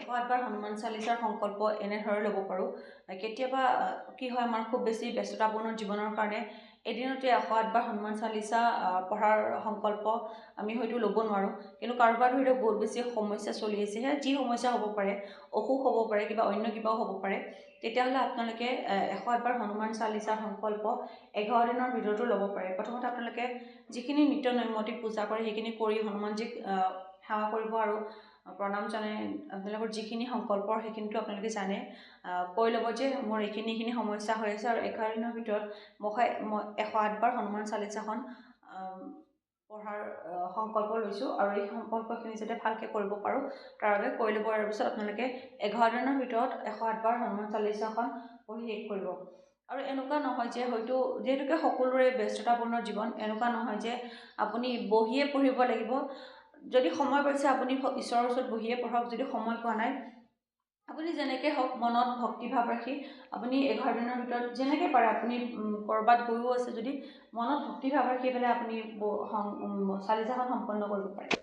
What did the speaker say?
108 বাৰ হনুমান চালিচাৰ সংকল্প এনেদৰে ল'ব পাৰোঁ। কেতিয়াবা কি হয়, আমাৰ খুব বেছি ব্যস্ততাপূৰ্ণ জীৱনৰ কাৰণে এদিনতে 108 বাৰ হনুমান চালিচা পঢ়াৰ সংকল্প আমি হয়তো ল'ব নোৱাৰোঁ। কিন্তু কাৰোবাৰ ধৰি লওক বহুত বেছি সমস্যা চলি আছে, সেয়া যি সমস্যা হ'ব পাৰে, অসুখ হ'ব পাৰে, কিবা অন্য কিবাও হ'ব পাৰে, তেতিয়াহ'লে আপোনালোকে 108 বাৰ হনুমান চালিচাৰ সংকল্প 11 দিনৰ ভিতৰতো ল'ব পাৰে। প্ৰথমতে আপোনালোকে যিখিনি নিত্য নৈমিত্তিক পূজা কৰে সেইখিনি কৰি হনুমানজীক সেৱা কৰিব আৰু প্ৰণাম জনাই আপোনালোকৰ যিখিনি সংকল্পৰ সেইখিনিতো আপোনালোকে জানে, কৈ ল'ব যে মোৰ এইখিনি সমস্যা হৈ আছে আৰু 11 দিনৰ ভিতৰত মই 108 বাৰ হনুমান চালিচাখন পঢ়াৰ সংকল্প লৈছোঁ আৰু এই সংকল্পখিনি যাতে ভালকৈ কৰিব পাৰোঁ তাৰ বাবে কৰি ল'ব। আৰু পিছত আপোনালোকে 11 দিনৰ ভিতৰত 108 বাৰ হনুমান চালিচাখন পঢ়ি শেষ কৰিব। আৰু এনেকুৱা নহয় যে হয়তো যিহেতুকে সকলোৰে ব্যস্ততাপূৰ্ণ জীৱন, এনেকুৱা নহয় যে আপুনি বহিয়ে পঢ়িব লাগিব। যদি সময় পাইছে আপুনি ঈশ্বৰৰ ওচৰত বহিয়ে পঢ়ক, যদি সময় পোৱা নাই আপুনি যেনেকৈ হওক মনত ভক্তিভাৱ ৰাখি আপুনি 11 দিনৰ ভিতৰত যেনেকৈ পাৰে, আপুনি ক'ৰবাত গৈও আছে যদি মনত ভক্তিভাৱ ৰাখি পেলাই আপুনি চালিচাখন সম্পন্ন কৰিব পাৰে।